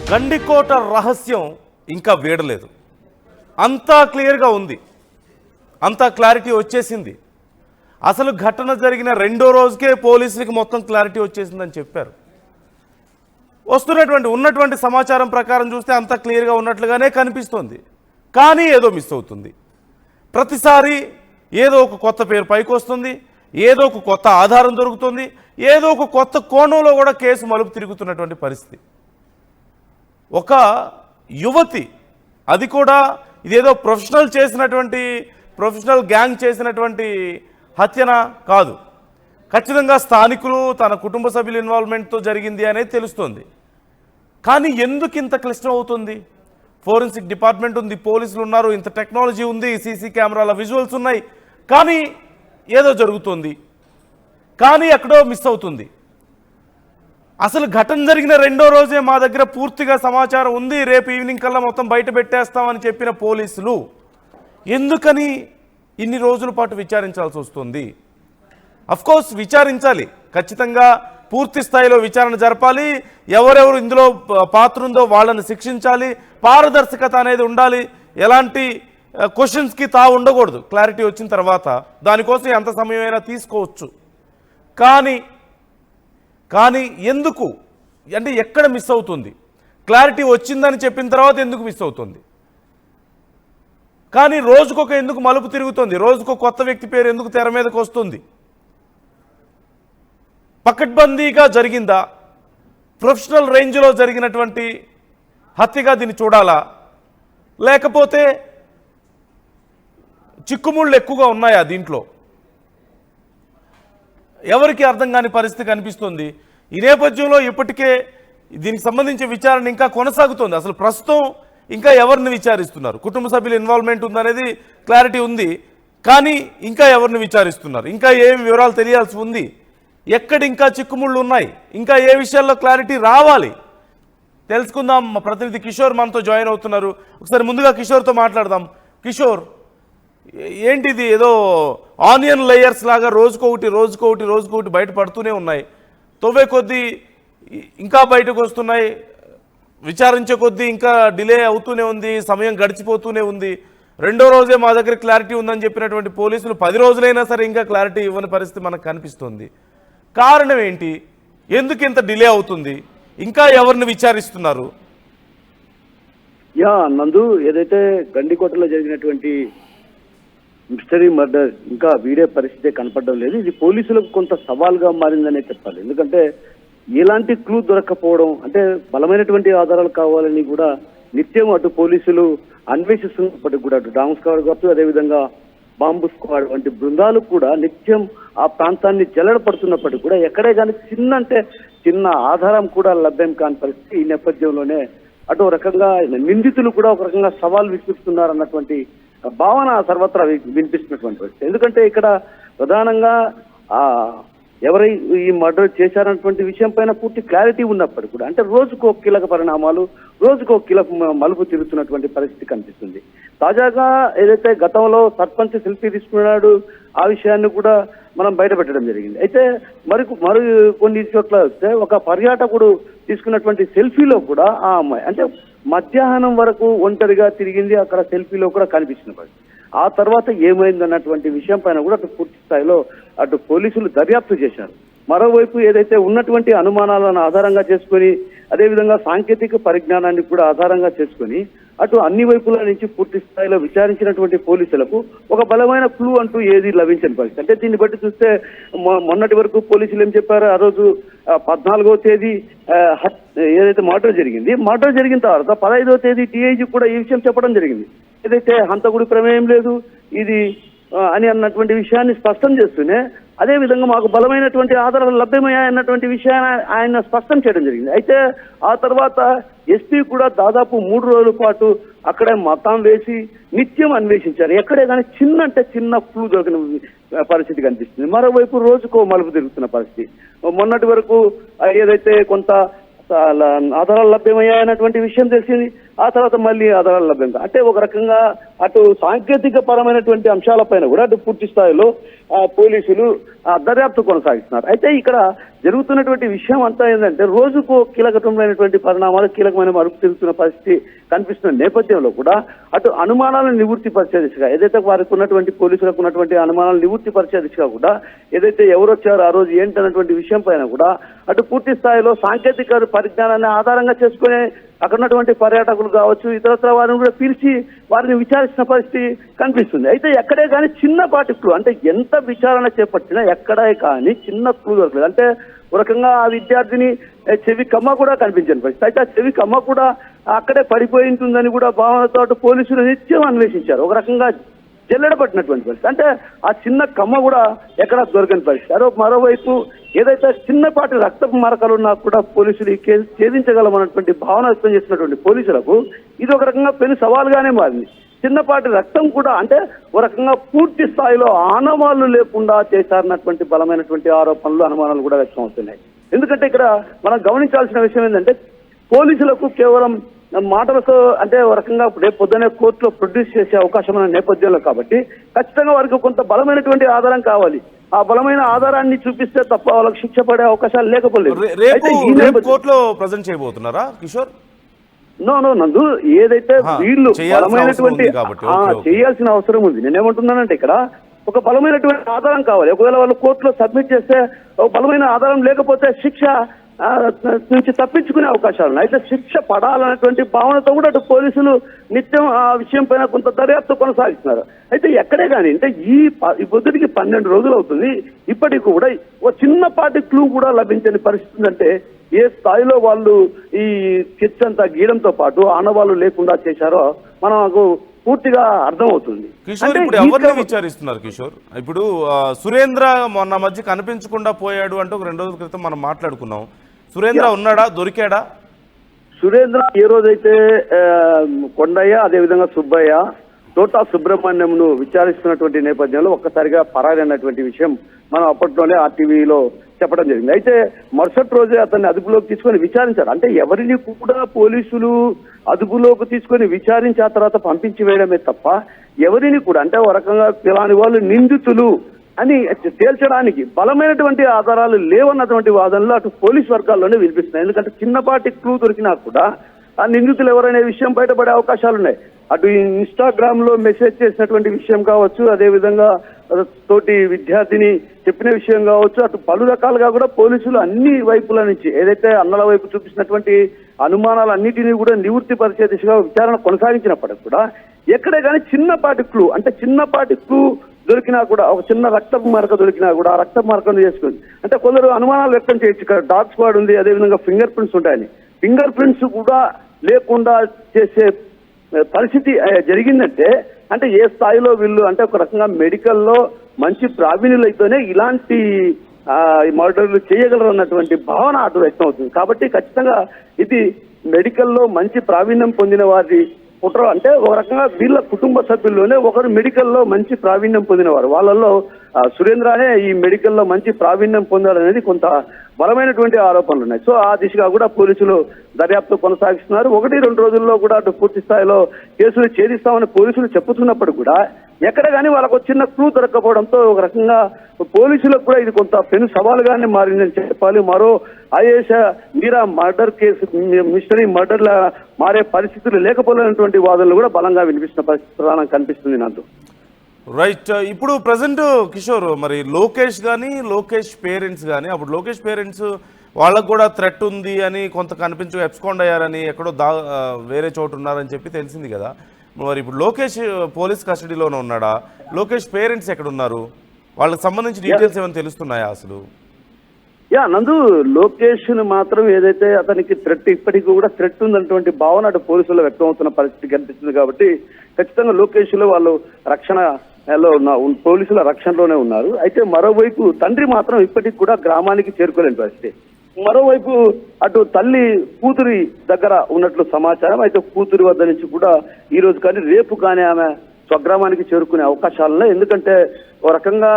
గండికోట రహస్యం ఇంకా వీడలేదు. అంతా క్లియర్గా ఉంది, అంతా క్లారిటీ వచ్చేసింది. అసలు ఘటన జరిగిన రెండో రోజుకే పోలీసులకు మొత్తం క్లారిటీ వచ్చేసిందని చెప్పారు. ఉన్నటువంటి సమాచారం ప్రకారం చూస్తే అంతా క్లియర్గా ఉన్నట్లుగానే కనిపిస్తోంది. కానీ ఏదో మిస్ అవుతుంది. ప్రతిసారి ఏదో ఒక కొత్త పేరు పైకి వస్తుంది, ఏదో ఒక కొత్త ఆధారం దొరుకుతుంది, ఏదో ఒక కొత్త కోణంలో కూడా కేసు మలుపు తిరుగుతున్నటువంటి పరిస్థితి. ఒక యువతి, అది కూడా ఇదేదో ప్రొఫెషనల్ గ్యాంగ్ చేసినటువంటి హత్యన కాదు, ఖచ్చితంగా స్థానికులు తన కుటుంబ సభ్యుల ఇన్వాల్వ్మెంట్తో జరిగింది అనేది తెలుస్తోంది. కానీ ఎందుకు ఇంత క్లిష్టం అవుతుంది? ఫోరెన్సిక్ డిపార్ట్మెంట్ ఉంది, పోలీసులు ఉన్నారు, ఇంత టెక్నాలజీ ఉంది, సీసీ కెమెరాల విజువల్స్ ఉన్నాయి, కానీ ఏదో జరుగుతుంది, కానీ ఎక్కడో మిస్ అవుతుంది. అసలు ఘటన జరిగిన రెండో రోజే మా దగ్గర పూర్తిగా సమాచారం ఉంది, రేపు ఈవినింగ్ కల్లా మొత్తం బయట పెట్టేస్తామని చెప్పిన పోలీసులు ఎందుకని ఇన్ని రోజుల పాటు విచారించాల్సి వస్తుంది? అఫ్కోర్స్ విచారించాలి, ఖచ్చితంగా పూర్తి స్థాయిలో విచారణ జరపాలి, ఎవరెవరు ఇందులో పాత్ర ఉందో వాళ్ళని శిక్షించాలి, పారదర్శకత అనేది ఉండాలి, ఎలాంటి క్వశ్చన్స్కి ఉండకూడదు. క్లారిటీ వచ్చిన తర్వాత దానికోసం ఎంత సమయమైనా తీసుకోవచ్చు. కానీ ఎందుకు, అంటే ఎక్కడ మిస్ అవుతుంది? క్లారిటీ వచ్చిందని చెప్పిన తర్వాత ఎందుకు మిస్ అవుతుంది? కానీ రోజుకొక ఎందుకు మలుపు తిరుగుతుంది? రోజుకో కొత్త వ్యక్తి పేరు ఎందుకు తెర మీదకి వస్తుంది? పకడ్బందీగా జరిగిందా? ప్రొఫెషనల్ రేంజ్లో జరిగినటువంటి హత్యగా దీన్ని చూడాలా? లేకపోతే చిక్కుముళ్ళు ఎక్కువగా ఉన్నాయా దీంట్లో? ఎవరికి అర్థం కాని పరిస్థితి కనిపిస్తుంది. ఈ నేపథ్యంలో ఇప్పటికే దీనికి సంబంధించి విచారణ ఇంకా కొనసాగుతుంది. అసలు ప్రస్తుతం ఇంకా ఎవరిని విచారిస్తున్నారు? కుటుంబ సభ్యుల ఇన్వాల్వ్మెంట్ ఉందనేది క్లారిటీ ఉంది, కానీ ఇంకా ఎవరిని విచారిస్తున్నారు? ఇంకా ఏం వివరాలు తెలియాల్సి ఉంది? ఎక్కడ ఇంకా చిక్కుముళ్ళు ఉన్నాయి? ఇంకా ఏ విషయాల్లో క్లారిటీ రావాలి? తెలుసుకుందాం. మా ప్రతినిధి కిషోర్ మనతో జాయిన్ అవుతున్నారు. ఒకసారి ముందుగా కిషోర్తో మాట్లాడదాం. కిషోర్, ఏంటిది? ఏదో ఆనియన్ లేయర్స్ లాగా రోజుకొకటి బయటపడుతూనే ఉన్నాయి, తవ్వే కొద్దీ ఇంకా బయటకు వస్తున్నాయి, విచారించే కొద్దీ ఇంకా డిలే అవుతూనే ఉంది, సమయం గడిచిపోతూనే ఉంది. రెండో రోజే మా దగ్గర క్లారిటీ ఉందని చెప్పినటువంటి పోలీసులు 10 రోజులైనా సరే ఇంకా క్లారిటీ ఇవ్వని పరిస్థితి మనకు కనిపిస్తుంది. కారణం ఏంటి? ఎందుకు ఇంత డిలే అవుతుంది? ఇంకా ఎవరిని విచారిస్తున్నారు? నందు, ఏదైతే గండికోటలో జరిగినటువంటి మిస్టరీ మర్డర్ ఇంకా వీడే పరిస్థితే కనపడడం లేదు. ఇది పోలీసులకు కొంత సవాల్గా మారిందనే చెప్పాలి. ఎందుకంటే ఎలాంటి క్లూ దొరక్కపోవడం, అంటే బలమైనటువంటి ఆధారాలు కావాలని కూడా నిత్యం అటు పోలీసులు అన్వేషిస్తున్నప్పటికీ కూడా, అటు డామ్ స్క్వాడ్ కావచ్చు, అదేవిధంగా బాంబు స్క్వాడ్ వంటి బృందాలు కూడా నిత్యం ఆ ప్రాంతాన్ని జల్లెడపడుతున్నప్పటికీ కూడా ఎక్కడే కానీ చిన్న ఆధారం కూడా లభ్యం కాని పరిస్థితి. ఈ నేపథ్యంలోనే అటు రకంగా నిందితులు కూడా ఒక రకంగా సవాల్ విసురుతున్నారు అన్నటువంటి భావన సర్వత్రా వినిపిస్తున్నటువంటి పరిస్థితి. ఎందుకంటే ఇక్కడ ప్రధానంగా ఎవరై ఈ మర్డర్ చేశారన్నటువంటి విషయం పైన పూర్తి క్లారిటీ ఉన్నప్పటికీ కూడా, అంటే రోజుకో కీలక పరిణామాలు, రోజుకో కీలక మలుపు తిరుగుతున్నటువంటి పరిస్థితి కనిపిస్తుంది. తాజాగా ఏదైతే గతంలో సర్పంచ్ సెల్ఫీ తీసుకున్నాడు, ఆ విషయాన్ని కూడా మనం బయటపెట్టడం జరిగింది. అయితే మరి కొన్ని చోట్ల వస్తే ఒక పర్యాటకుడు తీసుకున్నటువంటి సెల్ఫీలో కూడా ఆ అమ్మాయి అంటే మధ్యాహ్నం వరకు ఒంటరిగా తిరిగింది, అక్కడ సెల్ఫీలో కూడా కనిపించిన పరిస్థితి. ఆ తర్వాత ఏమైందన్నటువంటి విషయం పైన కూడా అటు పూర్తి స్థాయిలో అటు పోలీసులు దర్యాప్తు చేశారు. మరోవైపు ఏదైతే ఉన్నటువంటి అనుమానాలను ఆధారంగా చేసుకొని, అదేవిధంగా సాంకేతిక పరిజ్ఞానాన్ని కూడా ఆధారంగా చేసుకొని అటు అన్ని వైపుల నుంచి పూర్తి స్థాయిలో విచారించినటువంటి పోలీసులకు ఒక బలమైన క్లూ అంటూ ఏది లభించని పరిస్థితి. అంటే దీన్ని బట్టి చూస్తే మొన్నటి వరకు పోలీసులు ఏం చెప్పారు, ఆ రోజు 14వ తేదీ ఏదైతే మర్డర్ జరిగిన తర్వాత 15వ తేదీ DIG కూడా ఈ విషయం చెప్పడం జరిగింది. ఏదైతే హంతకుడి ప్రమేయం లేదు ఇది అని అన్నటువంటి విషయాన్ని స్పష్టం చేస్తూనే, అదేవిధంగా మాకు బలమైనటువంటి ఆధారాలు లభ్యమయ్యాయన్నటువంటి విషయాన్ని ఆయన స్పష్టం చేయడం జరిగింది. అయితే ఆ తర్వాత ఎస్పీ కూడా దాదాపు 3 రోజుల పాటు అక్కడే మతం వేసి నిత్యం అన్వేషించారు. ఎక్కడే కానీ చిన్న క్లూ దొరికిన పరిస్థితి కనిపిస్తుంది. మరోవైపు రోజుకో మలుపు తిరుగుతున్న పరిస్థితి. మొన్నటి వరకు ఏదైతే కొంత ఆధారాలు లభ్యమయ్యాయన్నటువంటి విషయం తెలిసింది. ఆ తర్వాత మళ్ళీ ఆధారాలు లభ్యంగా అంటే ఒక రకంగా అటు సాంకేతిక పరమైనటువంటి అంశాలపైన కూడా అటు పూర్తి స్థాయిలో పోలీసులు దర్యాప్తు కొనసాగిస్తున్నారు. అయితే ఇక్కడ జరుగుతున్నటువంటి విషయం అంతా ఏంటంటే రోజుకు కీలకమైనటువంటి పరిణామాలు కీలకమైన మరుపు తిరుగుతున్న పరిస్థితి కనిపిస్తున్న నేపథ్యంలో కూడా అటు అనుమానాలను నివృత్తి పరిచే దిశగా ఏదైతే వారికి ఉన్నటువంటి పోలీసులకు ఉన్నటువంటి అనుమానాలను నివృత్తి పరిచే దిశగా కూడా ఏదైతే ఎవరు వచ్చారో ఆ రోజు ఏంటన్నటువంటి విషయం పైన కూడా అటు పూర్తి స్థాయిలో సాంకేతిక పరిజ్ఞానాన్ని ఆధారంగా చేసుకునే అక్కడ ఉన్నటువంటి పర్యాటకులు కావచ్చు ఇతరత్ర వారిని కూడా పిలిచి వారిని విచారించిన పరిస్థితి కనిపిస్తుంది. అయితే ఎక్కడే కానీ చిన్నపాటి క్లూ అంటే ఎంత విచారణ చేపట్టినా ఎక్కడే కానీ చిన్న క్లూ దొరకలేదు. అంటే ఒక రకంగా ఆ విద్యార్థిని చెవి కమ్మ కూడా కనిపించని పరిస్థితి. అయితే ఆ చెవి కమ్మ కూడా అక్కడే పడిపోయి ఉంటుందని కూడా భావనతో అటు పోలీసులు నిత్యం అన్వేషించారు. ఒక రకంగా జల్లెడపట్టినటువంటి పరిస్థితి. అంటే ఆ చిన్న కమ్మ కూడా ఎక్కడ దొరకని పరిస్థితి. మరోవైపు ఏదైతే చిన్నపాటి రక్తపు మరకలున్నా కూడా పోలీసులు ఈ కేసు ఛేదించగలమన్నటువంటి భావన వ్యక్తం చేసినటువంటి పోలీసులకు ఇది ఒక రకంగా పెను సవాల్గానే మారింది. చిన్నపాటి రక్తం కూడా అంటే ఒక రకంగా పూర్తి స్థాయిలో ఆనవాళ్లు లేకుండా చేశారన్నటువంటి బలమైనటువంటి ఆరోపణలు అనుమానాలు కూడా వ్యక్తం అవుతున్నాయి. ఎందుకంటే ఇక్కడ మనం గమనించాల్సిన విషయం ఏంటంటే పోలీసులకు కేవలం మాటలతో అంటే ఒక రకంగా రేపు పొద్దునే కోర్టులో ప్రొడ్యూస్ చేసే అవకాశం ఉన్న నేపథ్యంలో కాబట్టి ఖచ్చితంగా వారికి కొంత బలమైనటువంటి ఆధారం కావాలి. ఆ బలమైన ఆధారాన్ని చూపిస్తే తప్ప వాళ్ళకి శిక్ష పడే అవకాశాలు లేకపోలేదు. కోర్టులో ప్రజెంట్ చేయబోతున్నారా కిషోర్? నో నందు ఏదైతే వీళ్ళు బలమైనటువంటి చేయాల్సిన అవసరం ఉంది. నేనేమంటున్నానంటే ఇక్కడ ఒక బలమైనటువంటి ఆధారం కావాలి. ఒకవేళ వాళ్ళు కోర్టులో సబ్మిట్ చేస్తే ఒక బలమైన ఆధారం లేకపోతే శిక్ష నుంచి తప్పించుకునే అవకాశాలు ఉన్నాయి. అయితే శిక్ష పడాలనేటువంటి భావనతో కూడా అటు పోలీసులు నిత్యం ఆ విషయం పైన కొంత దర్యాప్తు కొనసాగిస్తున్నారు. అయితే ఎక్కడే కానీ అంటే ఈ పొద్దుటికి 12 రోజులు అవుతుంది. ఇప్పటికి కూడా ఒక చిన్నపాటి క్లూ కూడా లభించని పరిస్థితి. అంటే ఏ స్థాయిలో వాళ్ళు ఈ కిచ్చంతా గీయడంతో పాటు ఆనవాళ్ళు లేకుండా చేశారో మనకు పూర్తిగా అర్థమవుతుంది. కిషోర్ ఇప్పుడు ఎవరిని విచారిస్తున్నారు కిషోర్? ఇప్పుడు సురేంద్ర మొన్న మధ్య కనిపించకుండా పోయాడు అంటే ఒక 2 రోజుల క్రితం మనం మాట్లాడుకున్నాం. సురేంద్ర ఉన్నాడా, దొరికాడా? సురేంద్ర ఏ రోజైతే కొండయ్య అదేవిధంగా సుబ్బయ్య తోటా సుబ్రహ్మణ్యంను విచారిస్తున్నటువంటి నేపథ్యంలో ఒక్కసారిగా పరారి అన్నటువంటి విషయం మనం అప్పట్లోనే ఆర్టీవీలో చెప్పడం జరిగింది. అయితే మరుసటి రోజే అతన్ని అదుపులోకి తీసుకొని విచారించారు. అంటే ఎవరిని కూడా పోలీసులు అదుపులోకి తీసుకొని విచారించి ఆ తర్వాత పంపించి వేయడమే తప్ప ఎవరిని కూడా అంటే ఒక రకంగా పిలాని వాళ్ళు నిందితులు అని తేల్చడానికి బలమైనటువంటి ఆధారాలు లేవన్నటువంటి వాదనలు అటు పోలీస్ వర్గాల్లోనే వినిపిస్తున్నాయి. ఎందుకంటే చిన్నపాటి క్లూ దొరికినా కూడా ఆ నిందితులు ఎవరనే విషయం బయటపడే అవకాశాలు ఉన్నాయి. అటు ఇన్స్టాగ్రామ్ లో మెసేజ్ చేసినటువంటి విషయం కావచ్చు, అదేవిధంగా తోటి విద్యార్థిని చెప్పిన విషయం కావచ్చు, అటు పలు రకాలుగా కూడా పోలీసులు అన్ని వైపుల నుంచి ఏదైతే అన్నల వైపు చూపించినటువంటి అనుమానాలన్నిటినీ కూడా నివృత్తి పరిచే దిశగా విచారణ కొనసాగించినప్పటికీ కూడా ఎక్కడే కానీ చిన్నపాటి క్లూ దొరికినా కూడా ఒక చిన్న రక్తపు మరక దొరికినా కూడా ఆ రక్తపు మరకను చేసుకుంది. అంటే కొందరు అనుమానాలు వ్యక్తం చేయొచ్చు. ఇక్కడ డాగ్ స్క్వాడ్ ఉంది, అదేవిధంగా ఫింగర్ ప్రింట్స్ ఉంటాయని. ఫింగర్ ప్రింట్స్ కూడా లేకుండా చేసే పరిస్థితి జరిగిందంటే అంటే ఏ స్థాయిలో వీళ్ళు అంటే ఒక రకంగా మెడికల్లో మంచి ప్రావీణ్యులైతేనే ఇలాంటి మర్డర్లు చేయగలరు అన్నటువంటి భావన అటు వ్యక్తం అవుతుంది. కాబట్టి ఖచ్చితంగా ఇది మెడికల్లో మంచి ప్రావీణ్యం పొందిన వారి కుట్ర. అంటే ఒక రకంగా వీళ్ళ కుటుంబ సభ్యుల్లోనే ఒకరు మెడికల్లో మంచి ప్రావీణ్యం పొందినవారు. వాళ్ళల్లో సురేంద్రనే ఈ మెడికల్లో మంచి ప్రావీణ్యం పొందాలనేది కొంత బలమైనటువంటి ఆరోపణలు ఉన్నాయి. సో ఆ దిశగా కూడా పోలీసులు దర్యాప్తు కొనసాగిస్తున్నారు. 1-2 రోజుల్లో కూడా అటు పూర్తి స్థాయిలో కేసులు ఛేదిస్తామని పోలీసులు చెప్పుతున్నప్పుడు కూడా ఎక్కడ కానీ వాళ్ళకు చిన్న క్లూ దొరకపోవడంతో ఒక రకంగా పోలీసులకు కూడా ఇది కొంత పెను సవాలుగానే మారిందని చెప్పాలి. మరో ఆయేష మీరా మర్డర్ కేసు మిస్టరీ మర్డర్ల మారే పరిస్థితులు లేకపోలేనటువంటి వాదనలు కూడా బలంగా వినిపిస్తున్న పరిస్థితి ప్రధానం కనిపిస్తుంది నాకు. రైట్. ఇప్పుడు ప్రజెంట్ కిషోర్ మరి లోకేష్ కానీ లోకేష్ పేరెంట్స్ కానీ అప్పుడు లోకేష్ పేరెంట్స్ వాళ్ళకు కూడా థ్రెట్ ఉంది అని కొంత కనిపించు ఎబ్స్కాండ్ అయ్యారని ఎక్కడో వేరే చోటు ఉన్నారని చెప్పి తెలిసింది కదా. మరి ఇప్పుడు లోకేష్ పోలీస్ కస్టడీలోనే ఉన్నాడా? లోకేష్ పేరెంట్స్ ఎక్కడ ఉన్నారు? వాళ్ళకి సంబంధించి డీటెయిల్స్ ఏమైనా తెలుస్తున్నాయా అసలు? నందు లోకేష్ మాత్రం ఏదైతే అతనికి థ్రెట్ ఇప్పటికీ కూడా థ్రెట్ ఉందన్నటువంటి భావన అటు పోలీసుల్లో వ్యక్తం అవుతున్న పరిస్థితి కనిపిస్తుంది. కాబట్టి ఖచ్చితంగా లోకేష్ లో వాళ్ళు రక్షణలో పోలీసుల రక్షణలోనే ఉన్నారు. అయితే మరోవైపు తండ్రి మాత్రం ఇప్పటికి కూడా గ్రామానికి చేరుకోలేని పరిస్థితి. మరోవైపు అటు తల్లి కూతురి దగ్గర ఉన్నట్లు సమాచారం. అయితే కూతురి వద్ద నుంచి కూడా ఈ రోజు కానీ రేపు కానీ ఆమె స్వగ్రామానికి చేరుకునే అవకాశాలున్నాయి. ఎందుకంటే ఒక రకంగా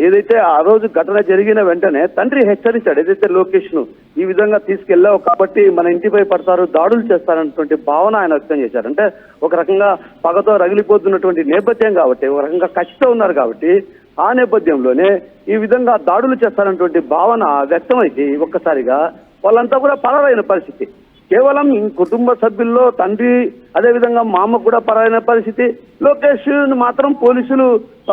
ఏదైతే ఆ రోజు ఘటన జరిగిన వెంటనే తండ్రి హెచ్చరించాడు, ఏదైతే లోకేష్ ను ఈ విధంగా తీసుకెళ్ళావు కాబట్టి మన ఇంటిపై పడతారు, దాడులు చేస్తారన్నటువంటి భావన ఆయన వ్యక్తం చేశారు. అంటే ఒక రకంగా పగతో రగిలిపోతున్నటువంటి నేపథ్యం కాబట్టి, ఒక రకంగా కసితో ఉన్నారు కాబట్టి ఆ నేపథ్యంలోనే ఈ విధంగా దాడులు చేస్తారన్నటువంటి భావన వ్యక్తమైతే ఒక్కసారిగా వాళ్ళంతా కూడా పరారైన పరిస్థితి. కేవలం కుటుంబ సభ్యుల్లో తండ్రి, అదేవిధంగా మా అమ్మ కూడా పరారైన పరిస్థితి. లోకేష్ మాత్రం పోలీసులు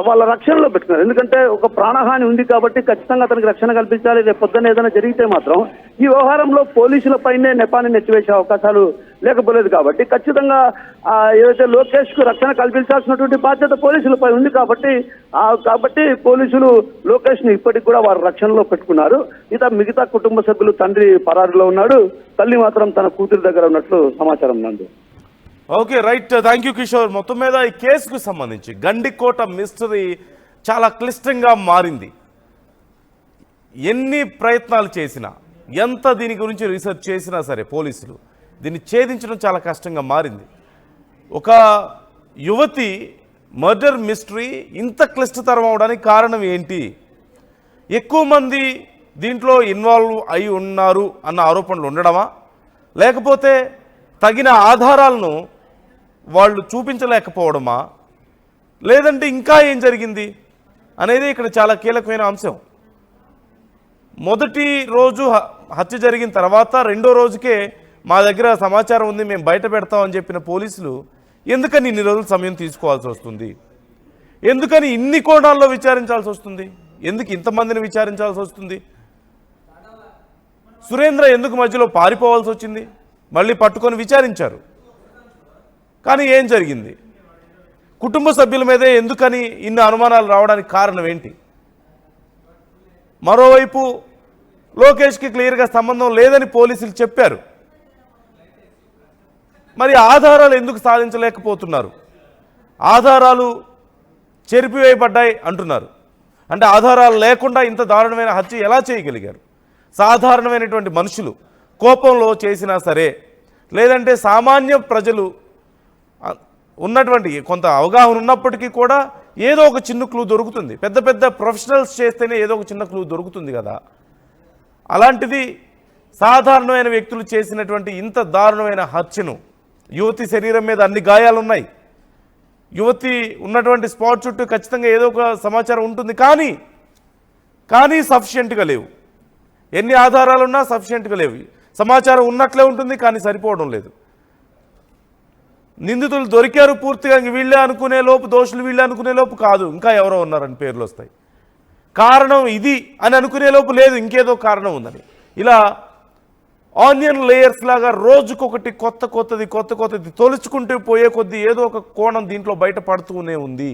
వాళ్ళ రక్షణలో పెట్టుకున్నారు. ఎందుకంటే ఒక ప్రాణహాని ఉంది కాబట్టి ఖచ్చితంగా అతనికి రక్షణ కల్పించాలి. రేపు పొద్దున్న ఏదైనా జరిగితే మాత్రం ఈ వ్యవహారంలో పోలీసులపైనే నెపాన్ని నెచ్చివేసే అవకాశాలు లేకపోలేదు కాబట్టి ఖచ్చితంగా ఏదైతే లోకేష్ కు రక్షణ కల్పించాల్సినటువంటి బాధ్యత పోలీసులపై ఉంది కాబట్టి పోలీసులు లోకేష్ ని ఇప్పటికి కూడా వారు రక్షణలో పెట్టుకున్నారు. మిగతా కుటుంబ సభ్యులు తండ్రి పరారులో ఉన్నాడు, తల్లి మాత్రం తన కూతురి దగ్గర ఉన్నట్లు సమాచారం నందు. Okay, right, thank you Kishore. మొత్తం మీద ఈ కేసుకు సంబంధించి గండికోట మిస్టరీ చాలా క్లిష్టంగా మారింది. ఎన్ని ప్రయత్నాలు చేసినా, ఎంత దీని గురించి రీసెర్చ్ చేసినా సరే పోలీసులు దీన్ని ఛేదించడం చాలా కష్టంగా మారింది. ఒక యువతి మర్డర్ మిస్టరీ ఇంత క్లిష్టతరం అవడానికి కారణం ఏంటి? ఎక్కువ మంది దీంట్లో ఇన్వాల్వ్ అయి ఉన్నారు అన్న ఆరోపణలు ఉండడమా, లేకపోతే తగిన ఆధారాలను వాళ్ళు చూపించలేకపోవడమా, లేదంటే ఇంకా ఏం జరిగింది అనేది ఇక్కడ చాలా కీలకమైన అంశం. మొదటి రోజు హత్య జరిగిన తర్వాత రెండో రోజుకే మా దగ్గర సమాచారం ఉంది, మేము బయట పెడతామని చెప్పిన పోలీసులు ఎందుకని ఇన్ని రోజులు సమయం తీసుకోవాల్సి వస్తుంది? ఎందుకని ఇన్ని కోణాల్లో విచారించాల్సి వస్తుంది? ఎందుకు ఇంతమందిని విచారించాల్సి వస్తుంది? సురేంద్ర ఎందుకు మధ్యలో పారిపోవాల్సి వచ్చింది? మళ్ళీ పట్టుకొని విచారించారు, కానీ ఏం జరిగింది? కుటుంబ సభ్యుల మీదే ఎందుకని ఇన్ని అనుమానాలు రావడానికి కారణం ఏంటి? మరోవైపు లోకేష్కి క్లియర్గా సంబంధం లేదని పోలీసులు చెప్పారు, మరి ఆధారాలు ఎందుకు సాధించలేకపోతున్నారు? ఆధారాలు చెరిపివేయబడ్డాయి అంటున్నారు. అంటే ఆధారాలు లేకుండా ఇంత దారుణమైన హత్య ఎలా చేయగలిగారు? సాధారణమైనటువంటి మనుషులు కోపంలో చేసినా సరే, లేదంటే సామాన్య ప్రజలు ఉన్నటువంటి కొంత అవగాహన ఉన్నప్పటికీ కూడా ఏదో ఒక చిన్న క్లూ దొరుకుతుంది. పెద్ద పెద్ద ప్రొఫెషనల్స్ చేస్తేనే ఏదో ఒక చిన్న క్లూ దొరుకుతుంది కదా. అలాంటిది సాధారణమైన వ్యక్తులు చేసినటువంటి ఇంత దారుణమైన హత్యను, యువతి శరీరం మీద అన్ని గాయాలు ఉన్నాయి, యువతి ఉన్నటువంటి స్పాట్ చుట్టూ ఖచ్చితంగా ఏదో ఒక సమాచారం ఉంటుంది, కానీ సఫిషియెంట్గా లేవు. ఎన్ని ఆధారాలున్నా సఫిషియెంట్గా లేవు. సమాచారం ఉన్నట్లే ఉంటుంది కానీ సరిపోవడం లేదు. నిందితులు దొరికారు పూర్తిగా, వీళ్ళే అనుకునే లోపు, దోషులు వీళ్ళే అనుకునే లోపు కాదు, ఇంకా ఎవరో ఉన్నారని పేర్లు వస్తాయి. కారణం ఇది అని అనుకునే లోపు లేదు, ఇంకేదో కారణం ఉందని. ఇలా ఆనియన్ లేయర్స్ లాగా రోజుకొకటి కొత్తది తొలుచుకుంటూ పోయే కొద్దీ ఏదో ఒక కోణం దీంట్లో బయటపడుతూనే ఉంది.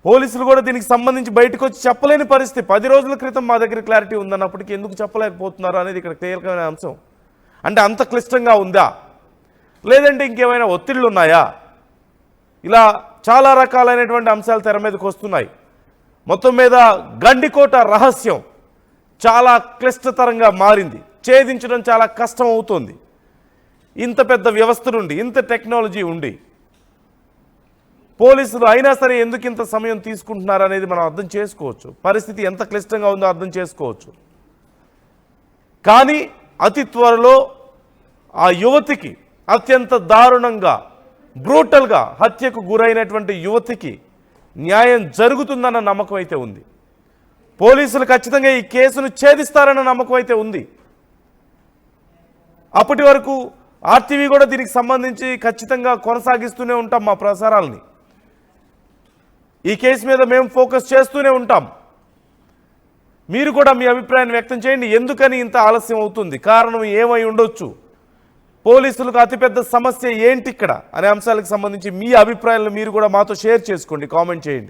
పోలీసులు కూడా దీనికి సంబంధించి బయటకు వచ్చి చెప్పలేని పరిస్థితి. 10 రోజుల క్రితం మా దగ్గర క్లారిటీ ఉందన్నప్పటికీ ఎందుకు చెప్పలేకపోతున్నారు అనేది ఇక్కడ కీలకమైన అంశం. అంటే అంత క్లిష్టంగా ఉందా, లేదంటే ఇంకేమైనా ఒత్తిళ్లు ఉన్నాయా? ఇలా చాలా రకాలైనటువంటి అంశాలు తెర మీదకి వస్తున్నాయి. మొత్తం మీద గండికోట రహస్యం చాలా క్లిష్టతరంగా మారింది. ఛేదించడం చాలా కష్టం అవుతుంది. ఇంత పెద్ద వ్యవస్థ నుండి, ఇంత టెక్నాలజీ ఉండి పోలీసులు అయినా సరే ఎందుకు ఇంత సమయం తీసుకుంటున్నారు అనేది మనం అర్థం చేసుకోవచ్చు. పరిస్థితి ఎంత క్లిష్టంగా ఉందో అర్థం చేసుకోవచ్చు. కానీ అతి త్వరలో ఆ యువతికి, అత్యంత దారుణంగా బ్రూటల్గా హత్యకు గురైనటువంటి యువతికి న్యాయం జరుగుతుందన్న నమ్మకం అయితే ఉంది. పోలీసులు ఖచ్చితంగా ఈ కేసును ఛేదిస్తారన్న నమ్మకం అయితే ఉంది. అప్పటి వరకు ఆర్టీవీ కూడా దీనికి సంబంధించి ఖచ్చితంగా కొనసాగిస్తూనే ఉంటాం మా ప్రసారాలని. ఈ కేసు మీద మేము ఫోకస్ చేస్తూనే ఉంటాం. మీరు కూడా మీ అభిప్రాయాన్ని వ్యక్తం చేయండి. ఎందుకని ఇంత ఆలస్యం అవుతుంది? కారణం ఏమై ఉండొచ్చు? పోలీసులకు అతిపెద్ద సమస్య ఏంటి ఇక్కడ అనే అంశాలకు సంబంధించి మీ అభిప్రాయాలను మీరు కూడా మాతో షేర్ చేసుకోండి, కామెంట్ చేయండి.